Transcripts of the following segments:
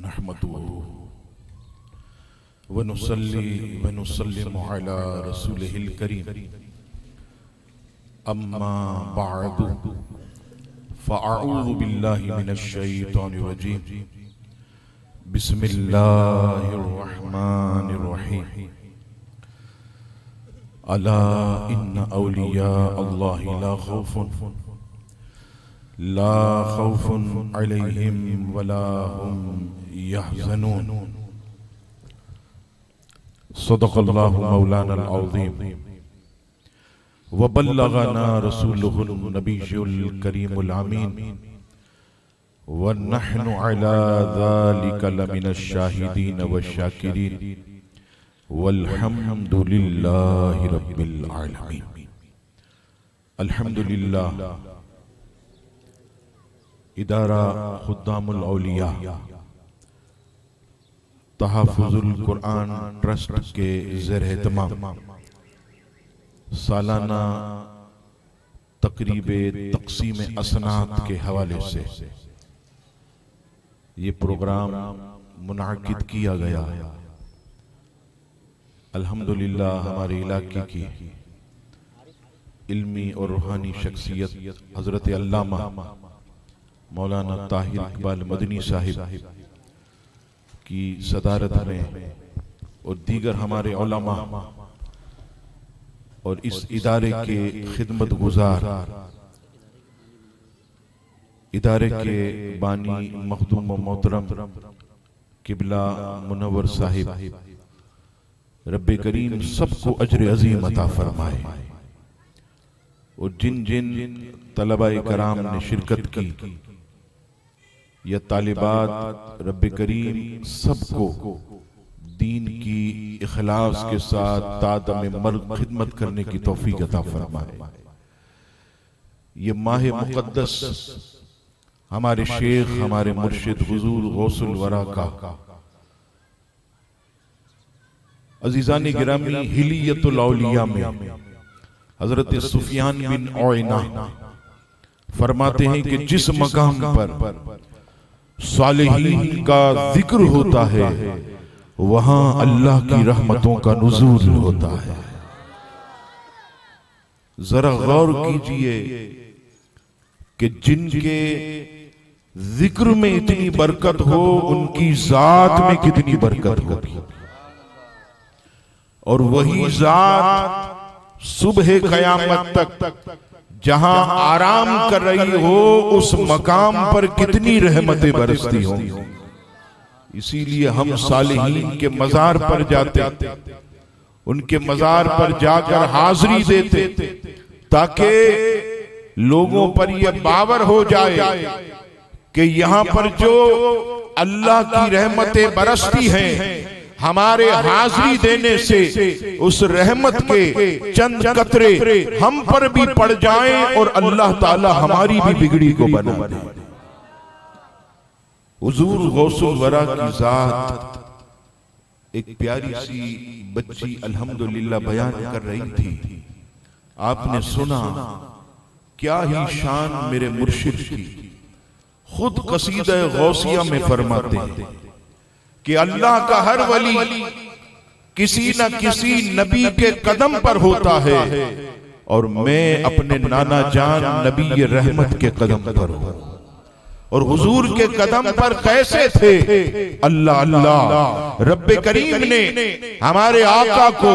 نحمده ونصلي ونسلم على رسوله الكريم أما بعد فأعوذ بالله من الشيطان الرجيم بسم الله الرحمن الرحيم ألا إن أولياء الله لا خوف عليهم ولا هم يحزنون صدق الله مولانا العظيم وبلغنا رسوله النبي الكريم الأمين ونحن على ذلك لمن الشاهدين والشاكرين والحمد لله رب العالمين. الحمد للہ ادارہ خدام الاولیاء تحفظ القرآن ٹرسٹ کے زیر اہتمام سالانہ تقریب تقسیم اسناد کے حوالے سے یہ پروگرام منعقد کیا گیا. الحمدللہ ہمارے علاقے کی علمی اور روحانی شخصیت حضرت علامہ مولانا طاہر اقبال مدنی صاحب کی صدارت میں اور دیگر ہمارے علماء اور اس ادارے کے خدمت گزار ادارے کے بانی مخدوم و محترم قبلہ منور صاحب رب کریم سب کو اجر عظیم عطا فرمائے اور جن جن طلبہ کرام نے شرکت کی یا طالبات رب کریم سب کو دین کی اخلاص کے ساتھ تادم مرگ خدمت کرنے کی توفیق عطا فرمائے. یہ ماہ مقدس ہمارے شیخ ہمارے مرشد حضور غوث الورا کا عزیزان گرامی حلیت الاولیاء میں حضرت سفیان بن عوینہ فرماتے ہیں کہ جس مقام پر صالحین کا ذکر ہوتا ہے وہاں اللہ کی رحمتوں کا نزول ہوتا ہے. ذرا غور کیجئے کہ جن کے ذکر میں اتنی برکت ہو ان کی ذات میں کتنی برکت ہوگی. اور وہی ذات صبح قیامت تک جہاں آرام کر رہی ہو اس مقام پر کتنی رحمتیں برستی ہوں. اسی لیے ہم صالحین کے مزار پر جاتے ان کے مزار پر جا کر حاضری دیتے تاکہ لوگوں پر یہ باور ہو جائے کہ یہاں پر جو اللہ کی رحمتیں برستی ہیں ہمارے حاضری دینے سے اس رحمت کے چند قطرے ہم پر بھی پڑ جائیں اور اللہ تعالی ہماری بھی بگڑی کو بنا دے. حضور غوث الورا کی ذات ایک پیاری سی بچی الحمدللہ بیان کر رہی تھی. آپ نے سنا کیا ہی شان میرے مرشد کی. خود قصیدہ غوثیہ میں فرماتے ہیں کہ اللہ کا ہر ولی کسی نہ کسی نبی کے قدم پر ہوتا ہے اور میں اپنے نانا جان نبی رحمت کے قدم پر ہوں. اور حضور کے قدم پر کیسے تھے؟ اللہ اللہ رب کریم نے ہمارے آقا کو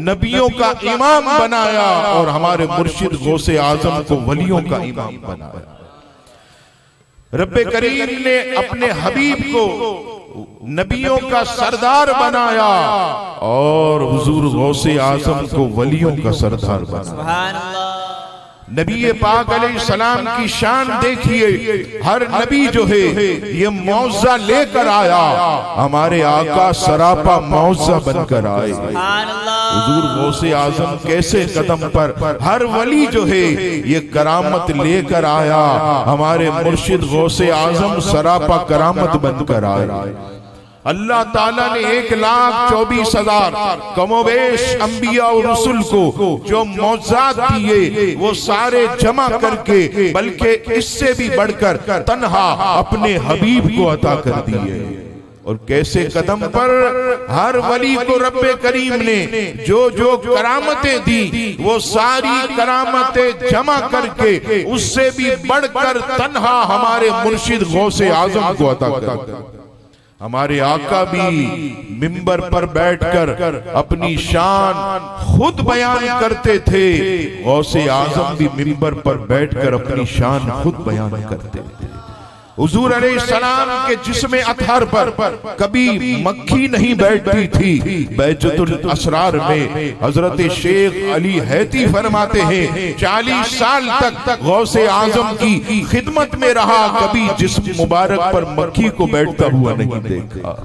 نبیوں کا امام بنایا اور ہمارے مرشد غوث اعظم کو ولیوں کا امام بنایا. رب کریم نے اپنے حبیب کو نبیوں کا سردار بنایا اور حضور غوث اعظم کو ولیوں کا سردار بنایا. نبی پاک علیہ السلام کی شان دیکھیے. ہر نبی جو ہے یہ معجزہ لے کر آیا. ہمارے آقا سراپا معجزہ بن کر آئے. حضور غوث اعظم کیسے قدم پر ہر ولی جو ہے یہ کرامت لے کر آیا. ہمارے مرشد غوث اعظم سراپا کرامت بن کر آئے. اللہ تعالیٰ نے 1,24,000 کم و بیش انبیاء و رسول کو جو معجزات دیے وہ سارے جمع کر کے بلکہ اس سے بھی بڑھ کر تنہا اپنے حبیب کو عطا کر دیے. اور کیسے قدم پر ہر ولی کو رب کریم نے جو جو کرامتیں دی وہ ساری کرامتیں جمع کر کے اس سے بھی بڑھ کر تنہا ہمارے مرشد غوث اعظم کو عطا کر. ہمارے آقا بھی منبر پر بیٹھ کر اپنی شان خود بیان کرتے تھے، غوث اعظم بھی منبر پر بیٹھ کر اپنی شان خود بیان کرتے تھے. حضور علیہ السلام کے جسم اطہر پر کبھی مکھی نہیں بیٹھتی تھی. بہجت الاسرار میں حضرت شیخ علی حیتی فرماتے ہیں 40 سال تک غوث اعظم کی خدمت میں رہا، کبھی جسم مبارک پر مکھی کو بیٹھتا ہوا نہیں دیکھا.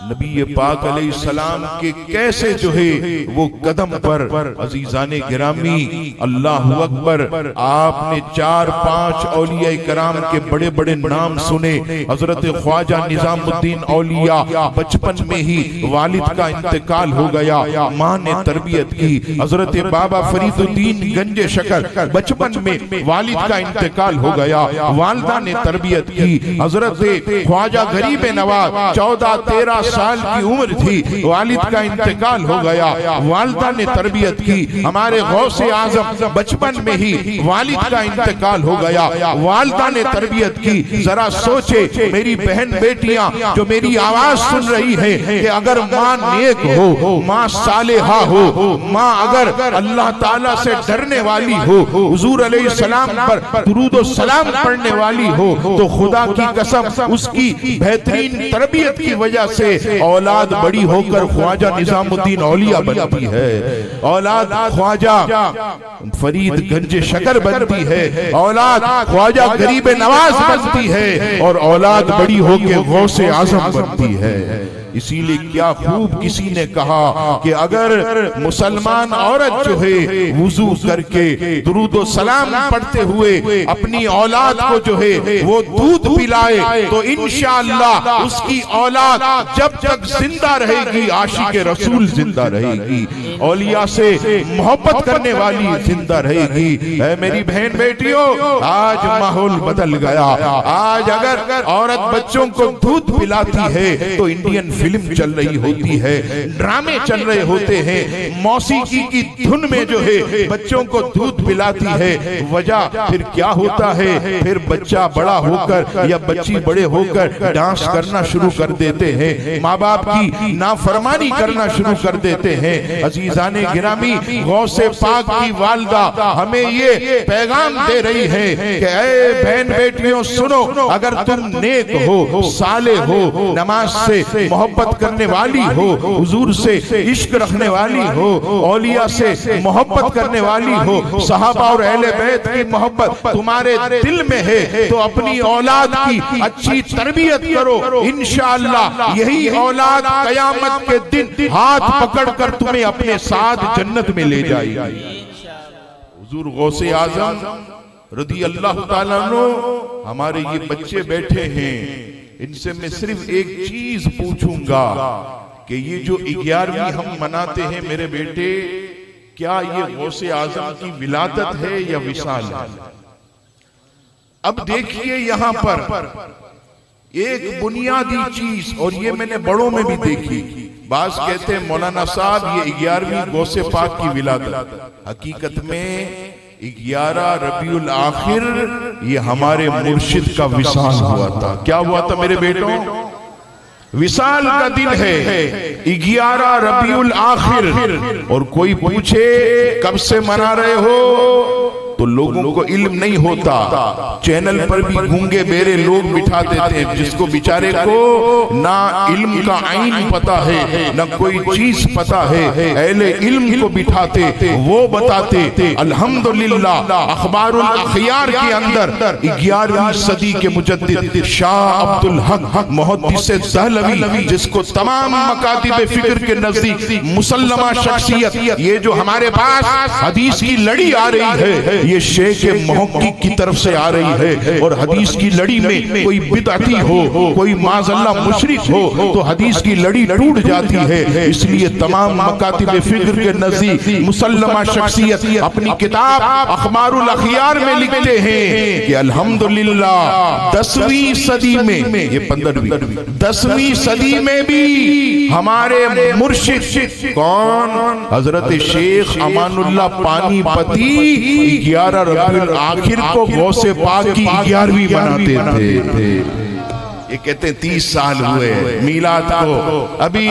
نبی پاک علیہ السلام کے کیسے جو ہے وہ قدم پر عزیزان گرامی اللہ اکبر. آپ نے 4-5 اولیاء کرام کے بڑے بڑے نام سنے. حضرت خواجہ نظام الدین اولیاء بچپن میں ہی والد کا انتقال ہو گیا، ماں نے تربیت کی. حضرت بابا فرید الدین گنج شکر بچپن میں والد کا انتقال ہو گیا، والدہ نے تربیت کی. حضرت خواجہ غریب نواز 14-13 سال کی عمر تھی، والد کا انتقال ہو گیا، والدہ نے تربیت کی. ہمارے غوث اعظم بچپن میں ہی والد کا انتقال ہو گیا، والدہ نے تربیت کی. ذرا سوچے میری بہن بیٹیاں جو میری آواز سن رہی ہیں کہ اگر ماں نیک ہو، ماں صالحہ ہو، ماں اگر اللہ تعالیٰ سے ڈرنے والی ہو، حضور علیہ السلام پر درود و سلام پڑھنے والی ہو، تو خدا کی قسم اس کی بہترین تربیت کی وجہ سے اولاد بڑی ہو کر خواجہ نظام الدین اولیاء بنتی ہے، اولاد خواجہ فرید گنج شکر بنتی ہے، اولاد خواجہ غریب نواز بنتی ہے، اور اولاد بڑی ہو کے غوث اعظم بنتی ہے. اسی لیے کیا خوب کسی نے کہا کہ اگر مسلمان عورت جو ہے وضو کر کے درود و سلام پڑھتے ہوئے اپنی اولاد کو جو ہے وہ دودھ پلائے تو انشاءاللہ اس کی اولاد جب تک زندہ رہے گی عاشق رسول زندہ رہے گی، اولیاء سے محبت کرنے والی زندہ رہے گی. اے میری بہن بیٹیوں، آج ماحول بدل گیا. آج اگر عورت بچوں کو دودھ پلاتی ہے تو انڈین فلم چل رہی ہوتی ہے، ڈرامے چل رہے ہوتے ہیں، موسیقی کی دھن میں جو ہے بچوں کو دودھ پلاتی ہے. وجہ پھر کیا ہوتا ہے؟ پھر بچہ بڑا ہو کر یا بچی بڑے ہو کر ڈانس کرنا شروع کر دیتے ہیں، ماں باپ کی نافرمانی کرنا شروع کر دیتے ہیں. عزیزان گرامی، غوث پاک کی والدہ ہمیں یہ پیغام دے رہی ہے کہ اے بہن بیٹیوں سنو، اگر تم نیک ہو، صالح ہو، نماز سے محبت کرنے والی ہو، حضور سے عشق رکھنے والی ہو، اولیاء سے محبت کرنے والی ہو، صحابہ اور اہل بیت کی محبت تمہارے دل میں ہے تو اپنی اولاد کی اچھی تربیت کرو. انشاءاللہ یہی اولاد قیامت کے دن ہاتھ پکڑ کر تمہیں اپنے ساتھ جنت میں لے جائے گی. حضور غوث اعظم رضی اللہ تعالیٰ عنہ، ہمارے یہ بچے بیٹھے ہیں، ان سے میں صرف ایک چیز پوچھوں گا کہ یہ جو 11ویں ہم مناتے ہیں میرے بیٹے، کیا یہ غوث اعظم کی ولادت ہے یا وصال ہے؟ اب دیکھیے یہاں پر ایک بنیادی چیز، اور یہ میں نے بڑوں میں بھی دیکھی. بعض کہتے ہیں مولانا صاحب یہ 11ویں غوث پاک کی ولادت، حقیقت میں 11 ربیع الاخر یہ ہمارے مرشد کا وصال ہوا تھا. کیا ہوا تھا میرے بیٹوں؟ وصال کا دن ہے 11 ربیع الاخر. اور کوئی پوچھے کب سے منا رہے ہو تو لوگوں کو علم نہیں ہوتا. چینل پر بھی گونگے بیرے لوگ بٹھا دیتے ہیں جس کو بیچارے کو نہ علم کا عین پتا ہے نہ کوئی چیز پتا ہے. اہل علم کو بٹھاتے، وہ بتاتے. الحمدللہ اخبار الاخیار کے اندر 11ویں صدی کے مجدد شاہ عبدالحق محدث دہلوی، جس کو تمام مکاتب فکر کے نزدیک مسلمہ شخصیت، یہ جو ہمارے پاس حدیث کی لڑی آ رہی ہے، یہ شیخ محقق کی طرف سے آ رہی ہے، اور حدیث کی لڑی میں کوئی بدعتی ہو، کوئی معاذ اللہ مشرک ہو تو حدیث کی لڑی ٹوٹ جاتی ہے۔ اس لیے تمام مکاتب فکر کے نزدیک مسلمہ شخصیت اپنی کتاب اخبار الاخیار میں لکھتے ہیں کہ الحمدللہ 10ویں صدی میں، یہ 10ویں صدی میں بھی ہمارے مرشد کون؟ حضرت شیخ امان اللہ پانی پتی 11 ربیع الاخر کو غوث پاک کی 11ویں مناتے تھے۔ یہ کہتے ہیں 30 سال ہوئے میلاد کو، ابھی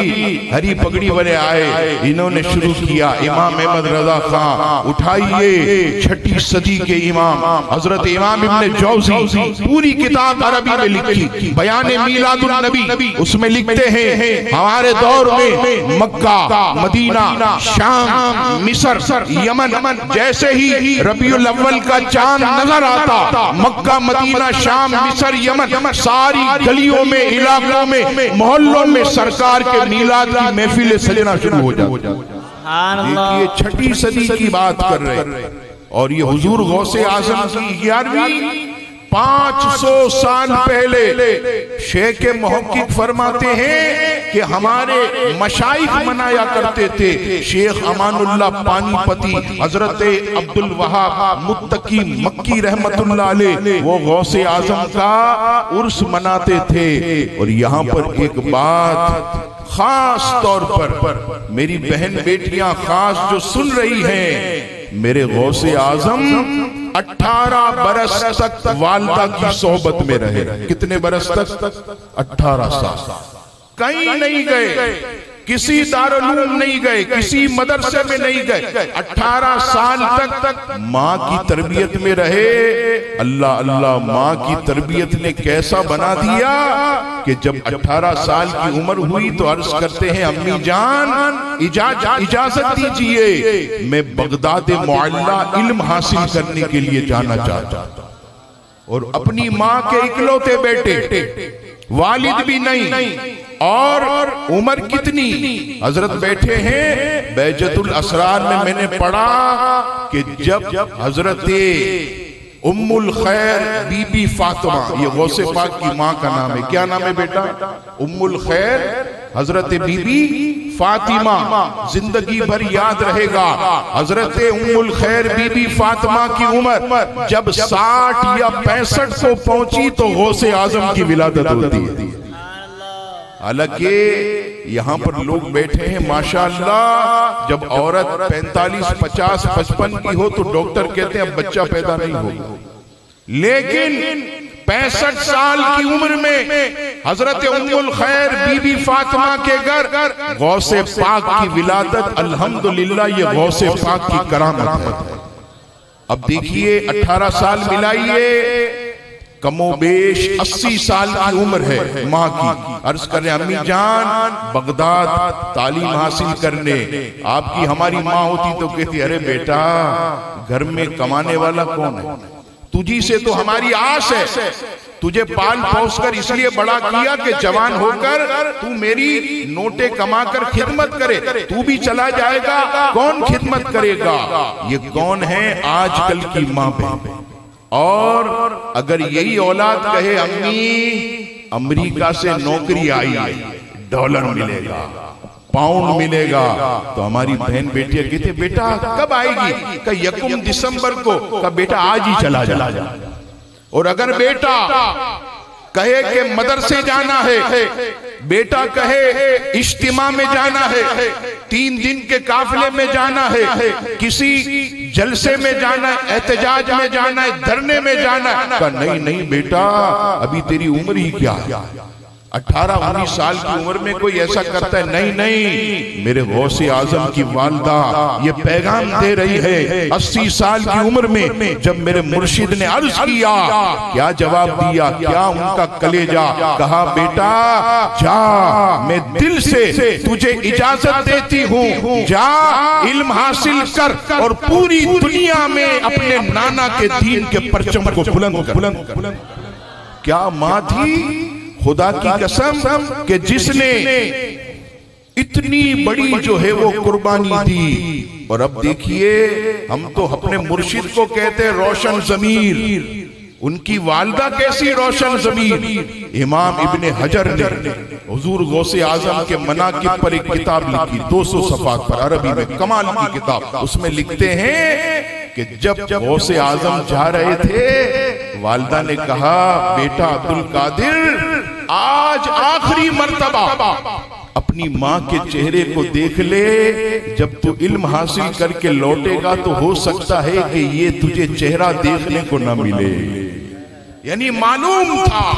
ہری پگڑی والے آئے، انہوں نے شروع کیا۔ امام احمد رضا خان اٹھائیے، 6ٹھی صدی کے امام حضرت امام ابن جوزی پوری کتاب عربی میں لکھی، بیان میلاد النبی، اس میں لکھتے ہیں ہمارے دور میں مکہ، مدینہ، شام، مصر، یمن جیسے ہی ربیع الاول کا چاند نظر آتا، مکہ، مدینہ، شام، مصر، یمن ساری گلیوں میں، علاقوں میں، محلوں میں سرکار کے میلاد کی محفلیں سجنا شروع ہو جاتی۔ دیکھیے 6ٹھی صدی کی بات کر رہے ہیں، اور یہ حضور غوث اعظم کی 11ویں 500 سال پہلے شیخ محقق فرماتے ہیں کہ ہمارے مشائخ منایا کرتے تھے۔ شیخ امان اللہ پانی پتی، حضرت عبدالوہاب متقی مکی رحمت اللہ علیہ، وہ غوث اعظم کا عرس مناتے تھے۔ اور یہاں پر ایک بات خاص طور پر میری بہن بیٹیاں خاص جو سن رہی ہیں، میرے غوث اعظم 18 برس تک والدہ کی صحبت میں رہے۔ کتنے برس تک؟ 18 سال۔ کہیں نہیں گئے، کسی دارالعلوم نہیں گئے، کسی مدرسے میں نہیں گئے، 18 سال تک ماں کی تربیت میں رہے۔ اللہ اللہ، ماں کی تربیت نے کیسا بنا دیا کہ جب 18 سال کی عمر ہوئی تو عرض کرتے ہیں امی جان اجازت دیجئے، میں بغداد معلیٰ علم حاصل کرنے کے لیے جانا چاہتا ہوں۔ اور اپنی ماں کے اکلوتے بیٹے، والد بھی نہیں، اور عمر کتنی؟ حضرت بیٹھے ہیں بہجت الاسرار میں نے پڑھا کہ جب حضرت ام الخیر بی بی فاطمہ، یہ غوث پاک کی ماں کا نام ہے، کیا نام ہے بیٹا؟ ام الخیر حضرت بی بی فاطمہ، زندگی بھر یاد رہے گا۔ حضرت ام الخیر بی بی فاطمہ کی عمر جب 60 یا 65 کو پہنچی تو غوث اعظم کی ولادت ہوتی ہے۔ حالانکہ یہاں پر لوگ بیٹھے ہیں ماشاءاللہ، جب عورت 45، 50، 55 کی ہو تو ڈاکٹر کہتے ہیں اب بچہ پیدا نہیں ہوگا، لیکن 65 سال کی عمر میں حضرت ام الخیر بی بی فاطمہ کے گھر غوث پاک کی ولادت، الحمدللہ یہ غوث پاک کی کرامت ہے۔ اب دیکھیے 18 سال ملائیے، کم و بیش 80 سال کی عمر ہے ماں کی۔ عرض کر رہے ہیں امی جان بغداد تعلیم حاصل کرنے، آپ کی ہماری ماں ہوتی تو کہتی ارے بیٹا گھر میں کمانے والا کون ہے؟ تجھی سے تو ہماری آس ہے، تجھے پال پوس کر اس لیے بڑا کیا کہ جوان ہو کر تو میری نوٹے کما کر خدمت کرے، تو بھی چلا جائے گا کون خدمت کرے گا؟ یہ کون ہے آج کل کی ماں بہن؟ اور اگر یہی اولاد کہے امی امریکہ سے نوکری آئی ہے، ڈالر ملے گا، پاؤنڈ ملے گا، تو ہماری بہن بیٹیاں کہتے بیٹا کب آئے گی؟ کہ 1 دسمبر کو، کہ بیٹا آج ہی چلا جا۔ اور اگر بیٹا کہے کہ مدرسے جانا ہے، بیٹا کہے اجتماع میں جانا ہے، 3 دن کے قافلے میں جانا ہے، کسی جلسے میں جانا ہے، احتجاج میں جانا ہے، دھرنے میں جانا ہے، کہا نہیں نہیں بیٹا ابھی تیری عمر ہی کیا ہے، 18-19 سال کی عمر میں کوئی ایسا کرتا ہے؟ نہیں نہیں، میرے غوث اعظم کی والدہ یہ پیغام دے رہی ہے 80 سال کی عمر میں جب میرے مرشد نے عرض کیا، کیا جواب دیا؟ کیا ان کا کلیجہ؟ کہا بیٹا جا، میں دل سے تجھے اجازت دیتی ہوں، جا علم حاصل کر اور پوری دنیا میں اپنے نانا کے دین کے پرچم کو بلند کر۔ کیا ماں تھی؟ خدا کی قسم کہ جس نے اتنی بڑی جو ہے وہ قربانی دی. اور اب دیکھیے ہم تو اپنے مرشد کو کہتے ہیں روشن ضمیر، ان کی والدہ کیسی روشن ضمیر. امام ابن حجر نے حضور غوث اعظم کے مناقب پر ایک کتاب لکھی 200 صفحات پر، عربی میں کمال کی کتاب. اس میں لکھتے ہیں کہ جب غوث اعظم جا رہے تھے والدہ نے کہا بیٹا عبدالقادر آج آخری مرتبہ اپنی ماں کے چہرے کو دیکھ لے، جب تو علم حاصل کر کے لوٹے گا تو ہو سکتا ہے کہ یہ تجھے چہرہ دیکھنے کو نہ ملے. یعنی معلوم تھا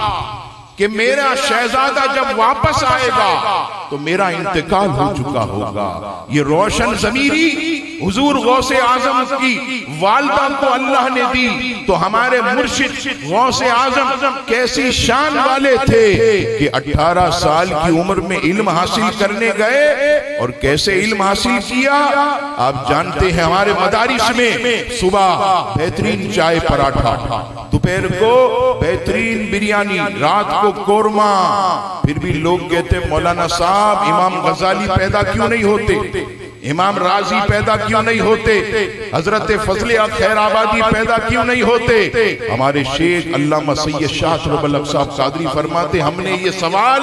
کہ میرا شہزادہ جب واپس آئے گا تو میرا انتقال ہو چکا ہوگا. یہ روشن ضمیری حضور غوث اعظم کی والدہ کو اللہ نے دی، تو ہمارے مرشد غوث اعظم کیسی شان والے تھے کہ 18 سال کی عمر میں علم حاصل کرنے گئے. اور کیسے علم حاصل کیا آپ جانتے ہیں، ہمارے مدارس میں صبح بہترین چائے پراٹھا، دوپہر کو بہترین بریانی، رات کو قورمہ. پھر بھی لوگ کہتے مولانا صاحب امام غزالی پیدا کیوں نہیں ہوتے، امام رازی پیدا کیوں نہیں ہوتے، حضرت فضل خیر آبادی پیدا کیوں نہیں ہوتے. ہمارے شیخ علامہ سید شاہ شرف الحق صاحب قادری فرماتے ہم نے یہ سوال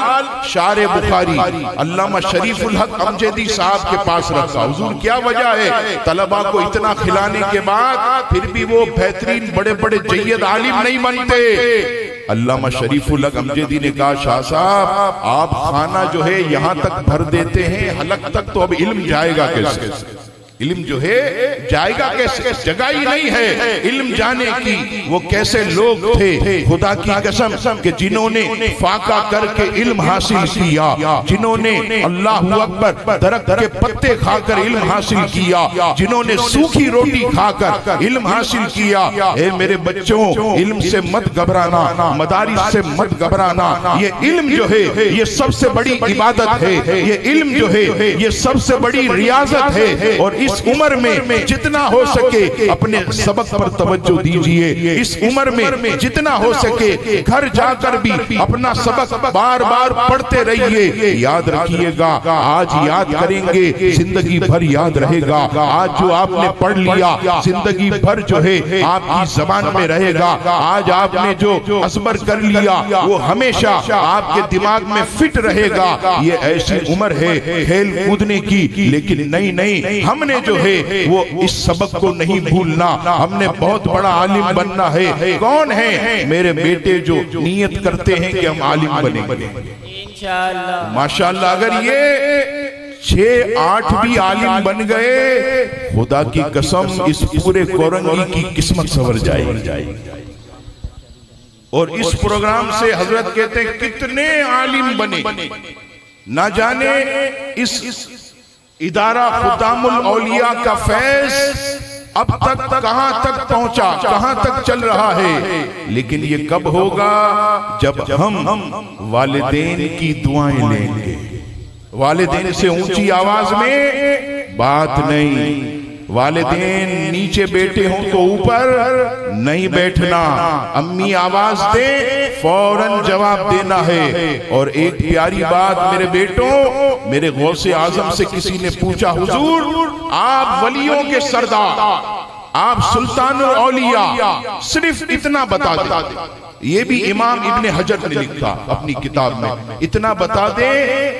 شارح بخاری علامہ شریف الحق امجدی صاحب کے پاس رکھا، حضور کیا وجہ ہے طلبہ کو اتنا کھلانے کے بعد پھر بھی وہ بہترین بڑے بڑے جید عالم نہیں بنتے. علامہ شریف الحق امجدی نے کہا شاہ صاحب آپ کھانا جو ہے یہاں تک بھر دیتے ہیں، حلق تک، تو اب علم جائے گا کیسے؟ علم جو ہے جائے گا کیسے؟ جگہ ہی نہیں ہے علم جانے کی. وہ کیسے لوگ تھے خدا کی قسم کہ جنہوں نے فاقہ کر کے علم حاصل کیا، جنہوں نے اللہ اکبر درخت کے پتے کھا کر علم حاصل کیا، جنہوں نے سوکھی روٹی کھا کر علم حاصل کیا. اے میرے بچوں علم سے مت گھبرانا، مدارس سے مت گھبرانا. یہ علم جو ہے یہ سب سے بڑی عبادت ہے، یہ علم جو ہے یہ سب سے بڑی ریاضت ہے. اور اس عمر میں جتنا ہو سکے اپنے سبق پر توجہ دیجئے. اس عمر میں جتنا ہو سکے گھر جا کر بھی اپنا سبق بار بار پڑھتے رہیے. یاد رکھیے گا آج یاد کریں گے زندگی بھر یاد رہے گا. آج جو آپ نے پڑھ لیا زندگی بھر جو ہے آپ کی زبان میں رہے گا. آج آپ نے جو ازبر کر لیا وہ ہمیشہ آپ کے دماغ میں فٹ رہے گا. یہ ایسی عمر ہے کھیل کودنے کی، لیکن نہیں ہم نے جو ہے وہ اس سبق کو نہیں بھولنا. ہم نے بہت بڑا عالم بننا ہے. کون ہے میرے بیٹے جو نیت کرتے ہیں کہ ہم عالم بنیں گے انشاءاللہ ماشاءاللہ. اگر یہ 6-8 بھی عالم بن گئے خدا کی قسم اس پورے کورنگی کی قسمت سنور جائے گی. اور اس پروگرام سے حضرت کہتے ہیں کتنے عالم بنے، نہ جانے اس ادارہ ختام الاولیاء کا فیض اب تک کہاں تک پہنچا، کہاں تک چل رہا ہے. لیکن یہ کب ہوگا جب ہم والدین کی دعائیں لیں گے. والدین سے اونچی آواز میں بات نہیں، والدین نیچے بیٹھے ہوں تو اوپر نہیں بیٹھنا. امی آواز دے فوراً جواب دینا ہے. اور ایک پیاری بات میرے بیٹوں، میرے غوث اعظم سے کسی نے پوچھا حضور آپ ولیوں کے سردار، آپ سلطان الاولیاء، صرف اتنا بتا دیں. یہ بھی امام ابن حجر نے لکھا اپنی کتاب میں. اتنا بتا دیں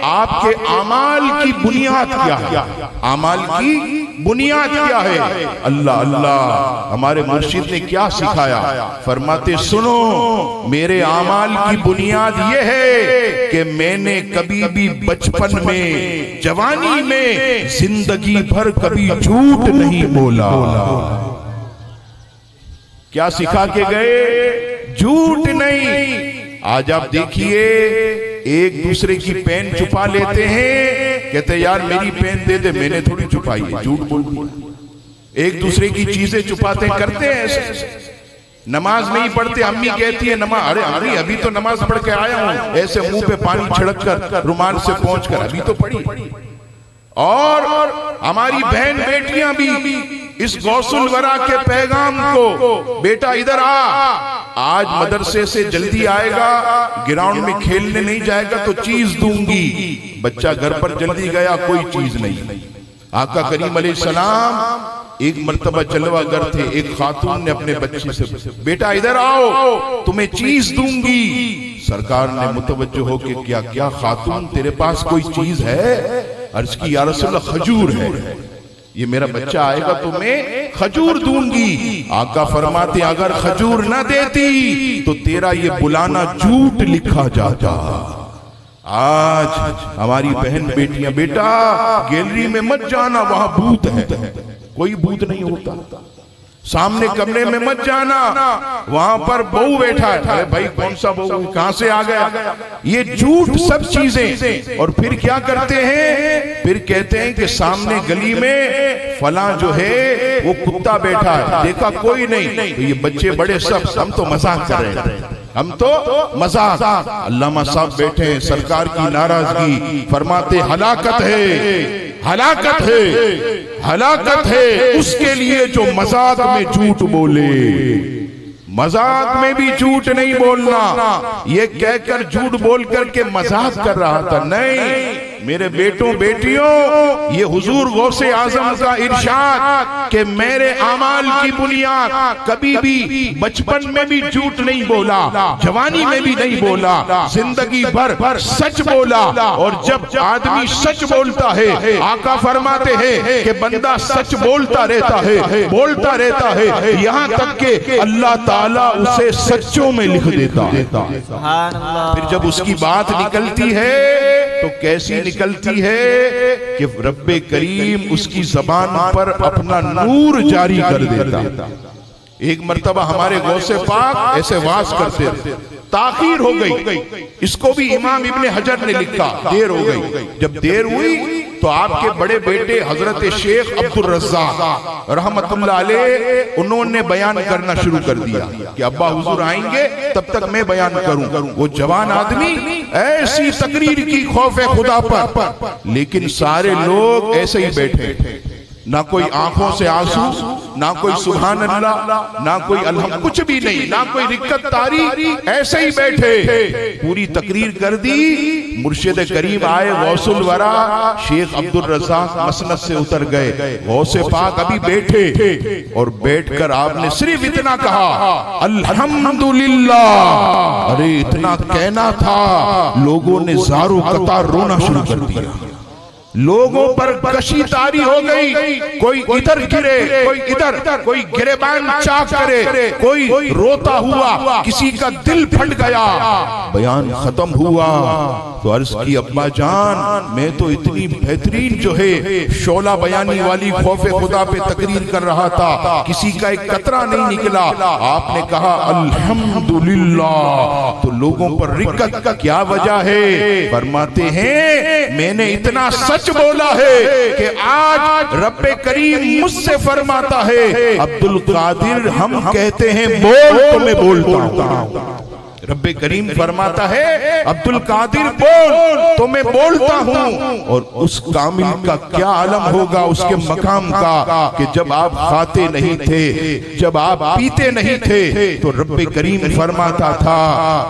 آپ کے اعمال کی بنیاد کیا ہے، اعمال کی بنیاد کیا ہے. اللہ اللہ ہمارے مرشد نے کیا سکھایا، فرماتے سنو میرے اعمال کی بنیاد یہ ہے کہ میں نے کبھی بھی بچپن میں جوانی میں زندگی بھر کبھی جھوٹ نہیں بولا. کیا سکھا کے گئے؟ جھوٹ نہیں. آج آپ دیکھیے ایک دوسرے کی پین چھپا لیتے ہیں، کہتے یار میری پین دے دے، میں نے تھوڑی چھپائی ہے، جھوٹ بول دیا. ایک دوسرے کی چیزیں چھپاتے کرتے ہیں ایسے. نماز نہیں پڑھتے، امی کہتی ہے نماز، ارے ابھی تو نماز پڑھ کے آیا ہوں، ایسے منہ پہ پانی چھڑک کر رومال سے پہنچ کر ابھی تو پڑھی. اور ہماری بہن بیٹیاں بھی اس غوث الورا کے پیغام کو بیٹا ادھر آ، آج مدرسے سے جلدی آئے گا، گراؤنڈ میں کھیلنے نہیں جائے گا تو چیز دوں گی۔ بچہ گھر پر جلدی گیا، کوئی چیز نہیں۔ آقا کریم علیہ السلام ایک مرتبہ جلوہ گر تھے، ایک خاتون نے اپنے بچے سے بیٹا ادھر آؤ تمہیں چیز دوں گی۔ سرکار نے متوجہ ہو کہ کیا کیا خاتون تیرے پاس کوئی چیز ہے؟ عرض کی یا رسول اللہ کھجور ہے، یہ میرا بچہ آئے گا تو میں کھجور دوں گی۔ آقا فرماتے اگر کھجور نہ دیتی تو تیرا یہ بلانا جھوٹ لکھا جاتا۔ آج ہماری بہن بیٹیاں بیٹا گیلری میں مت جانا، وہاں بھوت ہے، کوئی بھوت نہیں ہوتا۔ سامنے کمرے میں مت جانا، وہاں پر بہو بیٹھا ہے، بھائی کون سا بہو، کہاں سے آ گیا؟ یہ جھوٹ سب چیزیں۔ اور پھر کیا کرتے ہیں؟ پھر کہتے ہیں کہ سامنے گلی میں فلاں جو ہے وہ کتا بیٹھا ہے، دیکھا کوئی نہیں، تو یہ بچے بڑے سب ہم تو مذاق کر رہے ہیں، ہم تو مذاق۔ علامہ صاحب بیٹھے ہیں، سرکار کی ناراضگی، فرماتے ہلاکت ہے، ہلاکت ہے، ہلاکت ہے اس کے لیے جو مذاق میں جھوٹ بولے۔ مذاق میں بھی جھوٹ نہیں بولنا، یہ کہہ کر جھوٹ بول کر کے مذاق کر رہا تھا، نہیں میرے بیٹوں بیٹیوں، یہ حضور غوث اعظم کا ارشاد کہ میرے اعمال کی بنیاد کبھی بھی بچپن میں بھی جھوٹ نہیں بولا، جوانی میں بھی نہیں بولا، زندگی بھر سچ بولا۔ اور جب آدمی سچ بولتا ہے، آقا فرماتے ہیں کہ بندہ سچ بولتا رہتا ہے، بولتا رہتا ہے، یہاں تک کہ اللہ تعالیٰ اسے سچوں میں لکھ دیتا ہے۔ پھر جب اس کی بات نکلتی ہے تو کیسی نکلتی ہے کہ رب کریم اس کی زبان پر اپنا نور جاری کر دیتا۔ ایک مرتبہ ہمارے غوث پاک ایسے واز کرتے تھے، تاخیر ہو گئی، اس کو بھی امام ابن حجر نے لکھا، دیر ہو گئی۔ جب دیر ہوئی تو آپ کے بڑے بیٹے حضرت شیخ عبد الرزاق رحمت اللہ علیہ انہوں نے بیان کرنا شروع کر دیا کہ ابا حضور آئیں گے تب تک میں بیان کروں۔ وہ جوان آدمی ایسی تقریر کی خوف خدا پر، لیکن سارے لوگ ایسے ہی بیٹھے، نہ کوئی آنکھوں سے آنسو، نہ کوئی سبحان اللہ، نہ کوئی الحمد، کچھ بھی نہیں، نہ کوئی رکت تاری، ایسے ہی بیٹھے۔ پوری تقریر کر دی، مرشد کریم آئے غوث الورا شیخ عبد الرزاق مسند سے اتر گئے، غوث پاک ابھی بیٹھے، اور بیٹھ کر آپ نے صرف اتنا کہا الحمدللہ۔ ارے اتنا کہنا تھا، لوگوں نے زارو قطار رونا شروع کر دیا، لوگوں پر کشی تاری ہو گئی، کوئی ادھر گرے، کوئی ادھر، کوئی گریبان چاک کرے، کوئی روتا ہوا، کسی کا دل پھٹ گیا۔ بیان ختم ہوا تو عرض کی ابا جان میں تو اتنی بہترین جو ہے شعلہ بیانی والی خوف خدا پہ تقریر کر رہا تھا، کسی کا ایک قطرہ نہیں نکلا۔ آپ نے کہا الحمدللہ، تو لوگوں پر رکت کیا وجہ ہے؟ فرماتے ہیں میں نے اتنا سچ بولا ہے کہ آج رب کریم مجھ سے فرماتا ہے عبد القادر ہم کہتے ہیں بول تو میں بولتا ہوں۔ رب کریم فرماتا ہے عبد القادر بول تو میں بولتا ہوں۔ اور اس کامل کا کیا عالم ہوگا اس کے مقام کا کہ جب آپ کھاتے نہیں تھے، جب آپ پیتے نہیں تھے تو رب کریم فرماتا تھا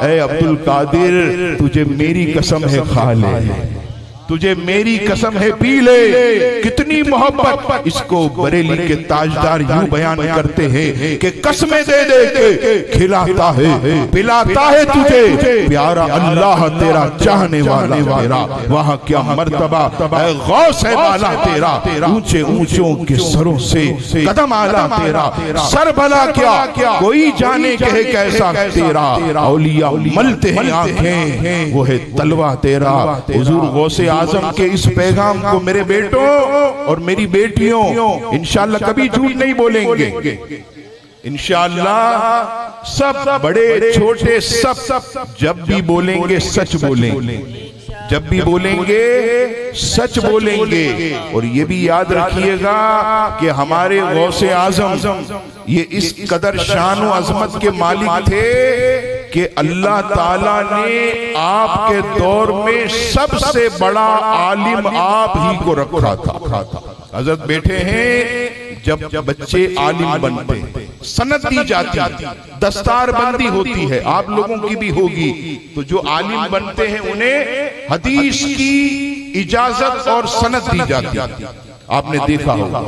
اے عبد القادر تجھے میری قسم ہے کھا لے، تجھے میری قسم ہے پی لے۔ کتنی محبت! اس کو بریلی کے تاجدار یوں بیان کرتے ہیں کہ قسمیں دے دے کے کھلاتا ہے پلاتا ہے تجھے پیارا اللہ تیرا، چاہنے والا تیرا، وہاں کیا مرتبہ اے غوث بالا تیرا، اونچے اونچوں کے سروں سے قدم آلا تیرا، سر بھلا کیا کوئی جانے کہ ہے کیسا تیرا، اولیاء ملتے ہیں آنکھیں وہ ہے تلوہ تیرا۔ حضور غوث اعظم کے اس پیغام کو میرے بیٹوں اور میری بیٹیوں انشاءاللہ کبھی جھوٹ نہیں بولیں گے، انشاءاللہ سب بڑے چھوٹے سب جب بھی بولیں گے سچ بولیں گے، جب بھی بولیں گے سچ بولیں گے۔ اور یہ بھی یاد رکھیے گا کہ ہمارے غوث اعظم یہ اس قدر شان و عظمت کے مالک تھے کہ اللہ تعالیٰ نے آپ کے دور میں سب سے بڑا عالم آپ ہی کو رکھا تھا۔ حضرت بیٹھے ہیں جب بچے عالم بنتے سند دی جاتی ہے، دستار بندی ہوتی ہے، آپ لوگوں کی بھی ہوگی، تو جو عالم بنتے ہیں انہیں حدیث کی اجازت اور سند دی جاتی ہے۔ آپ نے دیکھا ہوگا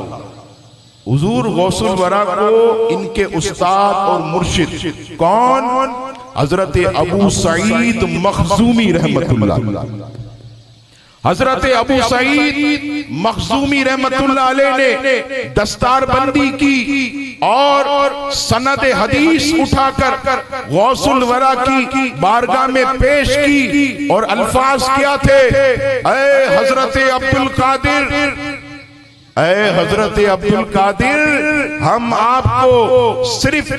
حضور غوث الورا کو ان کے استاد اور مرشد کون؟ حضرت ابو سعید مخزومی رحمت اللہ، حضرت ابو سعید مخزومی رحمت اللہ علیہ نے دستار بندی کی اور سند حدیث اٹھا کر غوث الورا کی بارگاہ میں پیش کی، اور الفاظ کیا تھے؟ اے حضرت عبد القادر، اے حضرت عبد القادر، ہم آپ کو صرف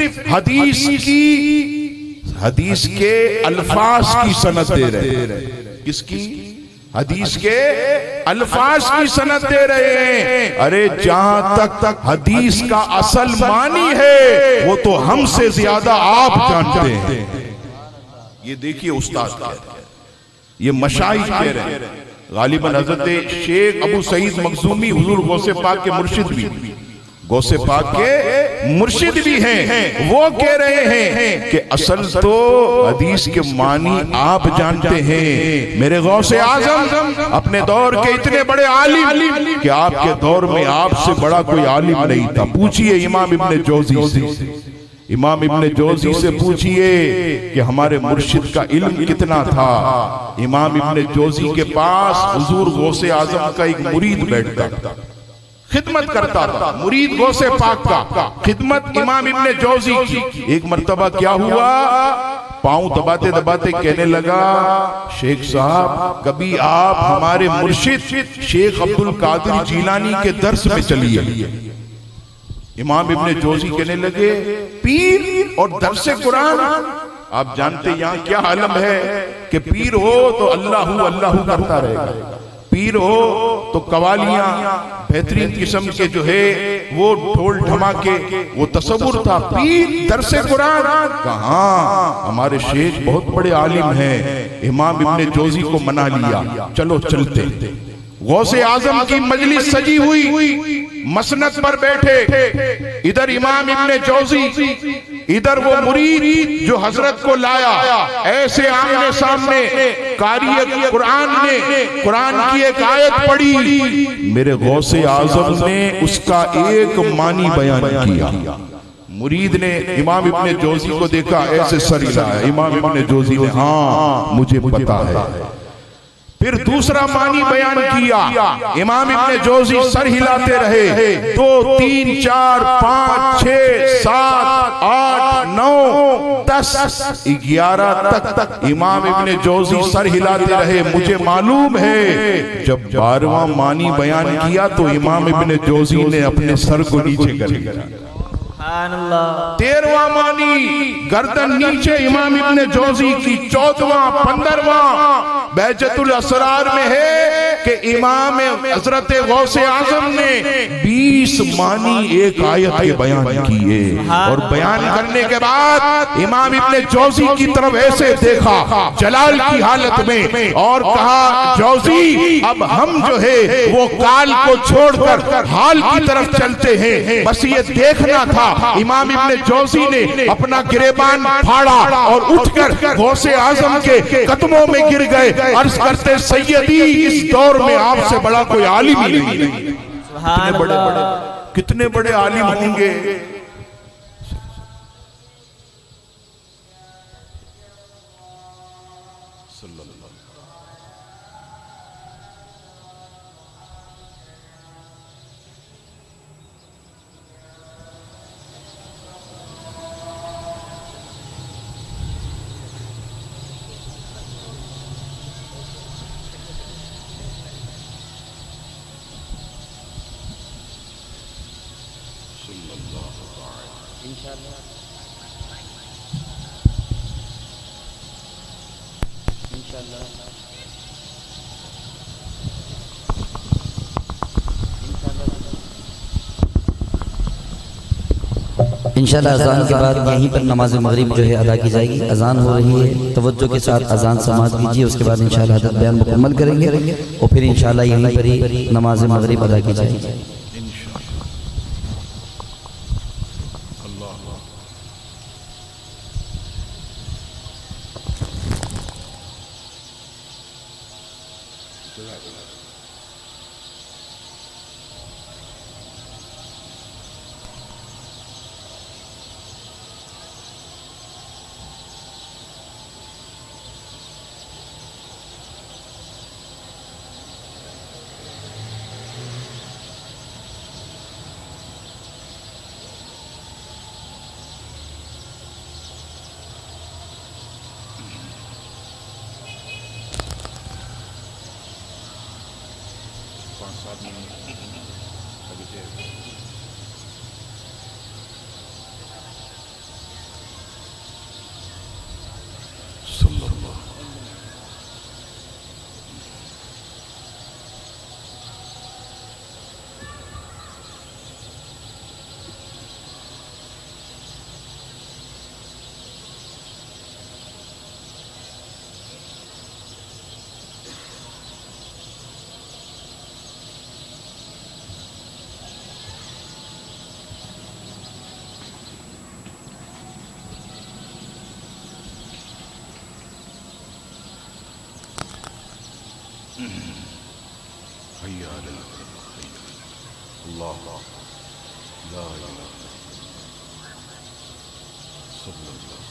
حدیث کے الفاظ کی سند دے رہے ہیں۔ کس کی؟ حدیث کے الفاظ کی سند دے رہے ہیں۔ ارے جہاں تک حدیث کا اصل معنی ہے وہ تو ہم سے زیادہ آپ جانتے ہیں۔ یہ دیکھیے استاد کہہ رہے ہیں، یہ مشائخ کہہ رہے ہیں۔ غالباً حضرت شیخ ابو سعید مخزومی حضور غوث پاک کے مرشد بھی، غوث پاک کے مرشد بھی ہیں، وہ کہہ رہے ہیں کہ اصل تو حدیث کے معنی آپ جانتے ہیں۔ میرے غوث اعظم اپنے دور کے اتنے بڑے عالم کہ آپ کے دور میں آپ سے بڑا کوئی عالم نہیں تھا۔ پوچھئے امام ابن جوزی سے، امام ابن جوزی سے پوچھئے کہ ہمارے مرشد کا علم کتنا تھا۔ امام ابن جوزی کے پاس حضور غوث اعظم کا ایک مرید بیٹھتا تھا، خدمت کرتا تھا، مرید غوث پاک کا خدمت امام ابن جوزی کی۔ ایک مرتبہ کیا ہوا، پاؤں دباتے دباتے کہنے لگا، شیخ صاحب کبھی آپ ہمارے مرشد شیخ عبد القادر جیلانی کے درس میں چلیے۔ امام ابن جوزی کہنے لگے، پیر اور درس قرآن؟ آپ جانتے یہاں کیا عالم ہے کہ پیر ہو تو اللہ کرتا رہے گا، پیر ہو تو قوالیاں بہترین قسم کے جو ہے وہ ڈھول ڈھماکے، وہ تصور تھا۔ پیر درس قرآن کہاں؟ ہمارے شیخ بہت بڑے عالم ہیں۔ امام ابن جوزی کو منا لیا، چلو چلتے۔ غوث اعظم کی مجلس سجی ہوئی، مسند پر بیٹھے، ادھر امام ابن جوزی، ادھر وہ مرید جو حضرت کو لایا، ایسے آمنے سامنے قاری قرآن نے قرآن کی ایک آیت پڑھی۔ میرے غوث اعظم نے اس کا ایک معنی بیان کیا۔ مرید نے امام ابن جوزی کو دیکھا، ایسے سر ہلایا۔ امام ابن جوزی نے ہاں مجھے پتا ہے۔ پھر دوسرا معنی بیان کیا، امام ابن جوزی سر ہلاتے رہے، 2 3 4 5 6 7 8 9 10 11 تک امام ابن جوزی سر ہلاتے رہے۔ مجھے معلوم ہے جب 12واں معنی بیان کیا تو امام ابن جوزی نے اپنے سر کو نیچے کر لیا۔ 13واں معنی گردن نیچے امام ابن جوزی کی۔ 14واں 15واں بہجت الاسرار میں ہے کہ امام حضرت غوث اعظم نے 20 معنی ایک آیت کے بیان کیے، اور بیان کرنے کے بعد امام ابن جوزی کی طرف ایسے دیکھا جلال کی حالت میں، اور کہا جوزی اب ہم جو ہے وہ کال کو چھوڑ کر حال کی طرف چلتے ہیں، بس یہ دیکھنا تھا۔ امام ابن جوزی نے اپنا گریبان پھاڑا اور اٹھ کر غوث اعظم کے قدموں میں گر گئے، عرض کرتے سیدی اس دور میں آپ سے بڑا کوئی عالم ہی نہیں۔ کتنے بڑے عالم ہوں گے۔ انشاءاللہ اذان کے بعد یہیں پر نماز مغرب جو ہے ادا کی جائے گی۔ اذان ہو رہی ہے، توجہ کے ساتھ اذان سماعت کیجیے، اس کے بعد انشاءاللہ حضرت بیان مکمل کریں گے، اور پھر انشاءاللہ یہیں پر ہی نماز مغرب ادا کی جائے گی۔ اللہ صلی اللہ حي على الله لا إله صلى الله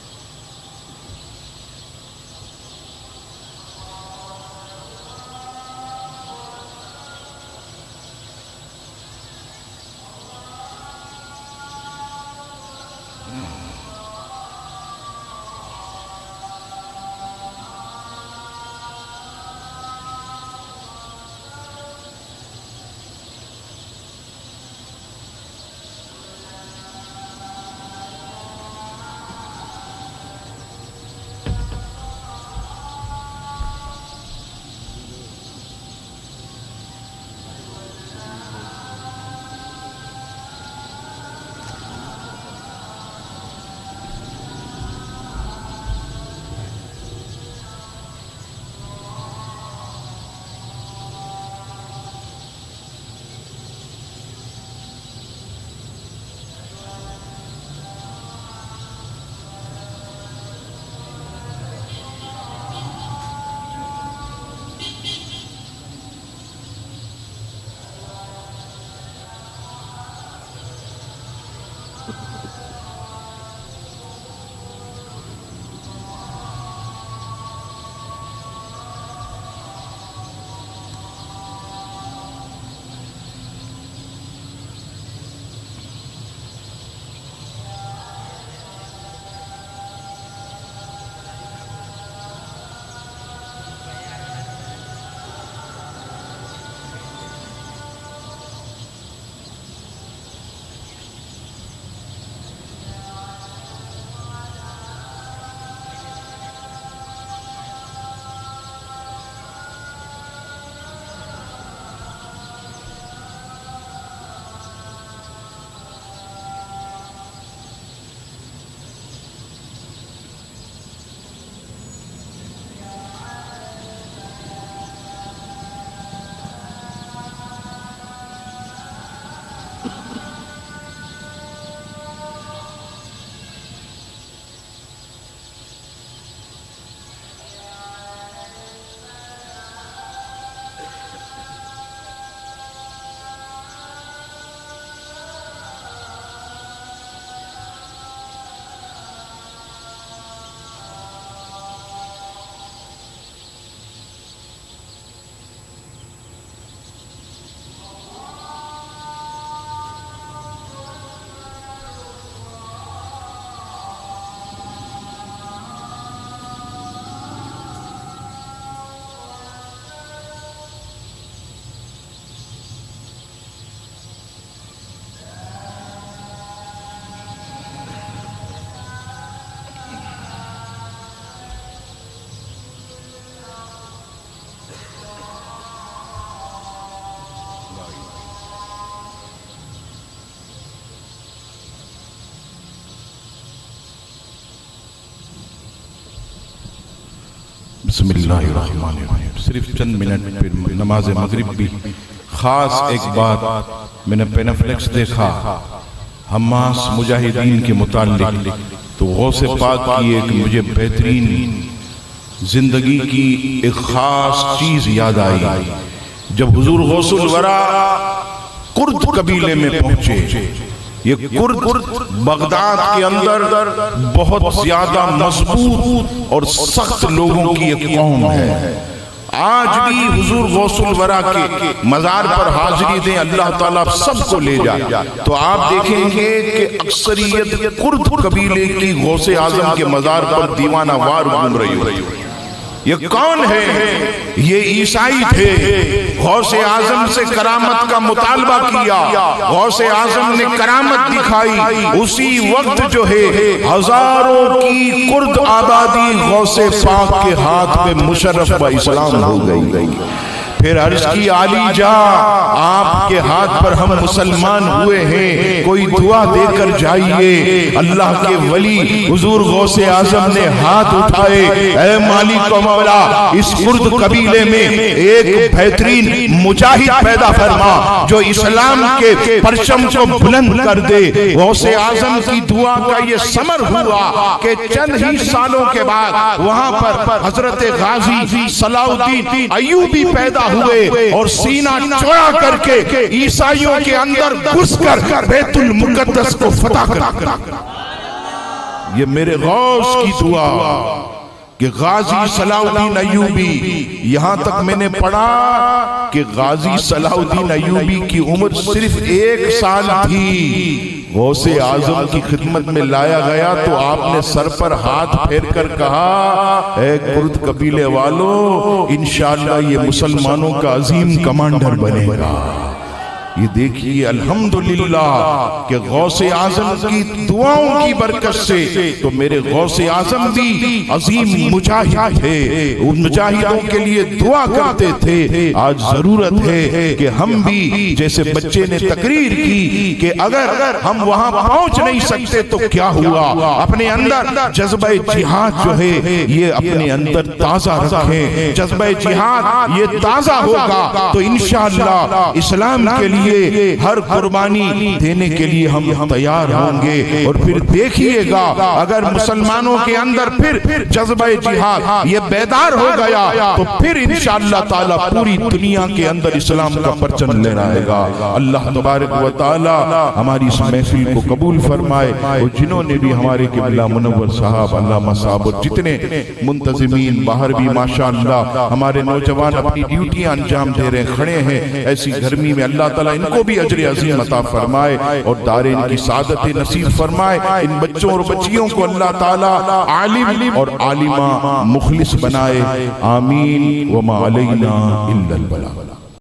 بسم اللہ الرحمن الرحیم. صرف چند منٹ پھر نماز مغرب بھی. خاص ایک بات میں نے پینفلیکس دیکھا حماس مجاہدین کے متعلق، تو غوث پاک کی ایک مجھے بہترین زندگی کی ایک خاص چیز یاد آئی جب حضور غوث الورا کرد قبیلے میں پہنچے. یہ کرد بغداد کے اندر بہت زیادہ مضبوط اور سخت لوگوں کی ایک قوم ہے. آج بھی حضور غوث الورا کے مزار پر حاضری دیں اللہ تعالیٰ سب کو لے جائے تو آپ دیکھیں گے کہ اکثریت کرد قبیلے کی غوث اعظم کے مزار پر دیوانہ وار گھوم رہی ہو. یہ کون ہے؟ یہ عیسائی تھے. غوث اعظم سے کرامت کا مطالبہ کیا, غوث اعظم نے کرامت دکھائی. اسی وقت جو ہے ہزاروں کی کرد آبادی غوث پاک کے ہاتھ پہ مشرف و اسلام ہو گئی. پھر عرض کی عالی جا آپ کے ہاتھ پر ہم مسلمان ہوئے ہیں, کوئی دعا دے کر جائیے. اللہ کے ولی حضور غوث اعظم نے ہاتھ اٹھائے, اے مالک و مولا اس کرد قبیلے میں ایک بہترین مجاہد پیدا فرما جو اسلام کے پرچم کو بلند کر دے. غوث اعظم کی دعا کا یہ ثمر ہوا کہ چند ہی سالوں کے بعد وہاں پر حضرت غازی صلاح الدین ایوبی پیدا ہوئے اور سینہ چوڑا کر کے عیسائیوں کے اندر گھس کر بیت المقدس کو فتح کر. یہ میرے غوث کی دعا کہ غازی صلاح الدین ایوبی, یہاں تک میں نے پڑھا کہ غازی صلاح الدین ایوبی کی عمر صرف 1 سال تھی. غوث اعظم کی خدمت میں لایا گیا تو آپ نے سر پر ہاتھ پھیر کر کہا, اے کرد قبیلے والو انشاءاللہ یہ مسلمانوں کا عظیم کمانڈر بنے گا. یہ دیکھیے الحمدللہ کہ غوث اعظم کی دعاؤں کی برکت سے تو میرے غوث اعظم بھی عظیم مجاہد تھے, ان مجاہدوں کے لیے دعا کرتے تھے. آج ضرورت ہے کہ ہم بھی جیسے بچے نے تقریر کی کہ اگر ہم وہاں پہنچ نہیں سکتے تو کیا ہوا, اپنے اندر جذبہ جہاد جو ہے یہ اپنے اندر تازہ رکھیں. جذبہ جہاد یہ تازہ ہوگا تو انشاءاللہ اسلام کے لیے ہر قربانی دینے کے لیے ہم تیار ہوں گے. اور پھر دیکھیے گا اگر مسلمانوں کے اندر پھر جذبہ جہاد یہ بیدار ہو گیا تو پھر انشاءاللہ تعالی پوری دنیا کے اندر اسلام کا پرچم لہرائے گا. اللہ تبارک و تعالی ہماری اس محفل کو قبول فرمائے. اور جنہوں نے بھی ہمارے قبلہ منور صاحب علامہ صاحب اور جتنے منتظمین باہر بھی ماشاءاللہ ہمارے نوجوان اپنی ڈیوٹیاں انجام دے رہے کھڑے ہیں ایسی گرمی میں, اللہ تعالی ان کو بھی اجر عظیم عطا فرمائے اور دارین کی سعادت نصیب فرمائے. ان بچوں اور بچیوں کو اللہ تعالی عالم اور عالمہ مخلص بنائے. آمین. وما علینا الا البلاغ.